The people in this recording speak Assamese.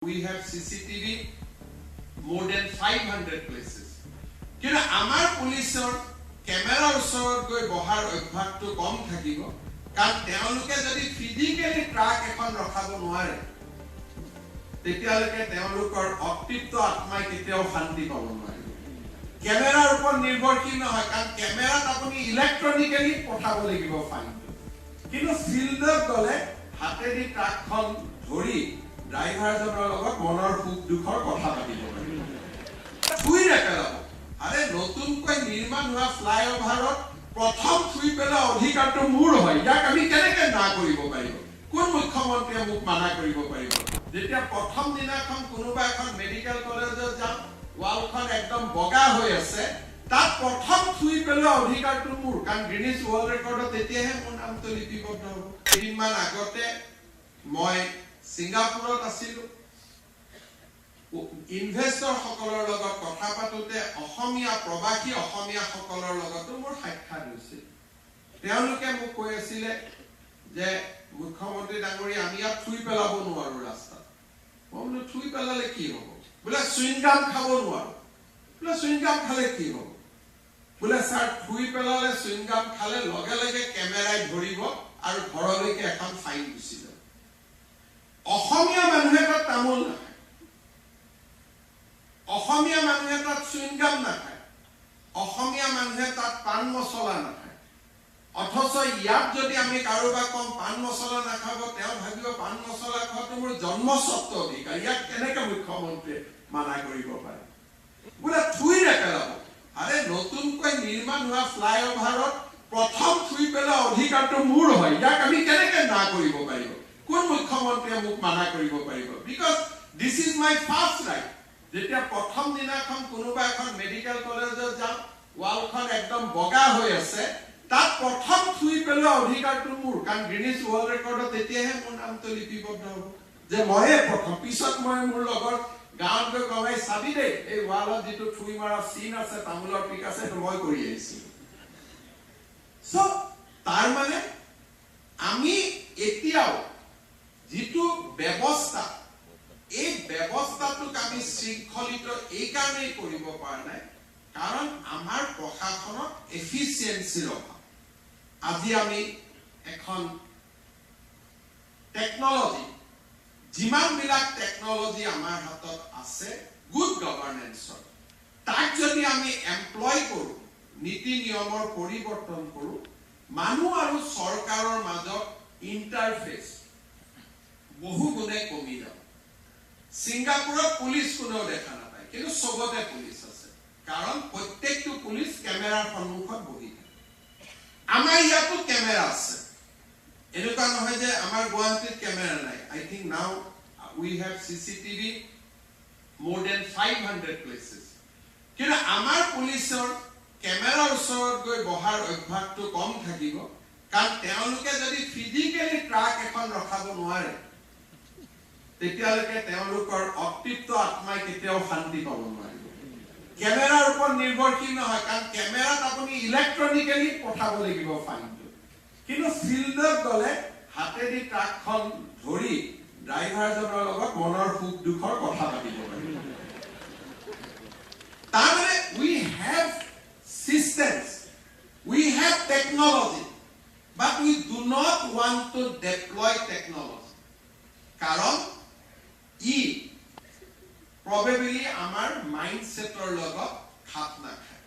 We have CCTV more than 500 places. কিন্তু আমাৰ পুলিচৰ কেমেৰাৰ ওচৰত গৈ বহাৰ অভ্যাসটো কম থাকিব কাৰণ তেওঁলোকে যদি ফিজিক্যালি ট্ৰাক এখন ৰখাব নোৱাৰে তেতিয়ালৈকে তেওঁলোকৰ অতৃপ্ত আত্মাই কেতিয়াও শান্তি পাব নোৱাৰে কেমেৰাৰ ওপৰত নিৰ্ভৰশীল নহয় কাৰণ কেমেৰাত আপুনি ইলেক্ট্ৰনিক্যালি পঠাব লাগিব ফাইনটো কিন্তু ফিল্ডত গলে হাতেদি ট্ৰাকখন ধৰি ড্ৰাইভাৰজনৰ লগত মনৰ সুখ দুখৰ কথা পাতিব পাৰিব থুই নেপেলাব আৰে নতুনকৈ নিৰ্মাণ হোৱা ফ্লাইঅভাৰত প্ৰথম থুই পেলা অধিকাৰটো মোৰ হয় ইয়াক আমি কেনেকৈ না কৰিব পাৰিব কোন মুখ্যমন্ত্ৰীয়ে মোক মানা কৰিব পাৰিব যেতিয়া প্ৰথম দিনাখন কোনোবা এখন মেডিকেল কলেজত যাম ৱালখন একদম বগা হৈ আছে তাত প্ৰথম থুই পেলা অধিকাৰটো মোৰ কাৰণ গ্ৰিনিছ ৱৰ্ল্ড ৰেকৰ্ডত তেতিয়াহে মোৰ নামটো লিপিবদ্ধ হ'ব কেইদিনমান আগতে মই সিঙ্গাপুৰত আছিলো ইনভেস্টৰ সকলৰ লগত কথা পাতোতে অসমীয়া প্ৰবাসী অসমীয়া সকলৰ লগতো মোৰ সাক্ষাৎ হৈছিল তেওঁলোকে মোক কৈ আছিল যে মুখ্যমন্ত্ৰী ডাঙৰী আমি ইয়াত থুই পেলাব নোৱাৰো ৰাস্তাত মই বোলো থুই পেলালে কি হ'ব বোলে সুইংগাম খাব নোৱাৰো বোলে সুইংগাম খালে কি হ'ব বোলে স্যাৰ থুই পেলালে সুইংগাম খালে লগে লগে কেমেৰাই ধৰিব আৰু ঘৰলৈকে এখন ফাইন গুচি যাব অসমীয়া মানুহে তাত তামোল নাখায় অসমীয়া মানুহে তাত চুইংগাম নাখায় অসমীয়া মানুহে তাত পান মছলা নাখায় অথচ ইয়াত যদি আমি কাৰোবাক কম পান মছলা নাখাব তেওঁ ভাবিব পান মছলা খোৱাটো মোৰ জন্মস্বত্ব অধিকাৰ ইয়াক কেনেকৈ মুখ্যমন্ত্ৰীয়ে মানা কৰিব পাৰে বোলে থুই নেপেলাব আৰে নতুনকৈ নিৰ্মাণ হোৱা ফ্লাইঅভাৰত প্ৰথম থুই পেলা অধিকাৰটো মোৰ হয় ইয়াক আমি কেনেকৈ না কৰিব পাৰিব কোন মুখ্যমন্ত্ৰীয়ে মোক মানা কৰিব পাৰিব because this is my first right যেতিয়া প্ৰথম দিনাখন কোনোবা এখন মেডিকেল কলেজত যাম ৱালখন একদম বগা হৈ আছে তাত প্ৰথম থুই পেলোৱা অধিকাৰটো মোৰ কাৰণ গ্ৰিনিছ ৱৰ্ল্ড ৰেকৰ্ডত তেতিয়াহে মোৰ নামটো লিপিবদ্ধ হ'ব যে মইয়ে প্ৰথম পিছত মই মোৰ লগৰ গাঁৱত গৈ কমাই চাবি দেই এই ৱালত যিটো থুই মাৰা চিন আছে তামোলৰ পিক আছে সেইটো মই কৰি আহিছোঁ সো তাৰ মানে আমি এতিয়াও যিটো ব্যৱস্থা এই ব্যৱস্থাটোক আমি শৃংখলিত এই কাৰণেই কৰিব পৰা নাই কাৰণ আমাৰ প্ৰশাসনত এফিচিয়েন্সিৰ অভাৱ আজি আমি এখন টেকনলজি যিমানবিলাক টেকনলজি আমাৰ হাতত আছে গুড গভৰ্নেন্সৰ তাক যদি আমি এমপ্লয় কৰোঁ নীতি নিয়মৰ পৰিৱৰ্তন কৰোঁ মানুহ আৰু চৰকাৰৰ মাজত ইণ্টাৰফেচ বহু গুণে কমি যাব সিঙ্গাপুৰত পুলিচ কোনেও দেখা নাপায় কিন্তু সবতে পুলিচ আছে কাৰণ প্ৰত্যেকটো পুলিচ কেমেৰাৰ সন্মুখত বহি থাকে আমাৰ ইয়াতো কেমেৰা আছে এনেকুৱা নহয় যে আমাৰ গুৱাহাটীত কেমেৰা নাই I think now we have CCTV more than 500 places কিন্তু আমাৰ পুলিচৰ কেমেৰাৰ ওচৰত গৈ বহাৰ অভ্যাসটো কম থাকিব কাৰণ তেওঁলোকে যদি ফিজিক্যালি ট্ৰাক এখন ৰখাব নোৱাৰে তেতিয়ালৈকে তেওঁলোকৰ অতৃপ্ত আত্মাই কেতিয়াও শান্তি পাব নোৱাৰিব কেমেৰাৰ ওপৰত নিৰ্ভৰশীল নহয় কাৰণ কেমেৰাত আপুনি ইলেক্ট্ৰনিক্যালি পঠাব লাগিব ফাইনটো কিন্তু ফিল্ডত গলে হাতেদি ট্ৰাকখন ধৰি ড্ৰাইভাৰজনৰ লগত মনৰ সুখ দুখৰ কথা পাতিব পাৰিব তাৰমানে we have systems we have technology but we do not want to deploy technology কাৰণ ই probably আমাৰ মাইন্ডসেটৰ লগত খাপ নাখায়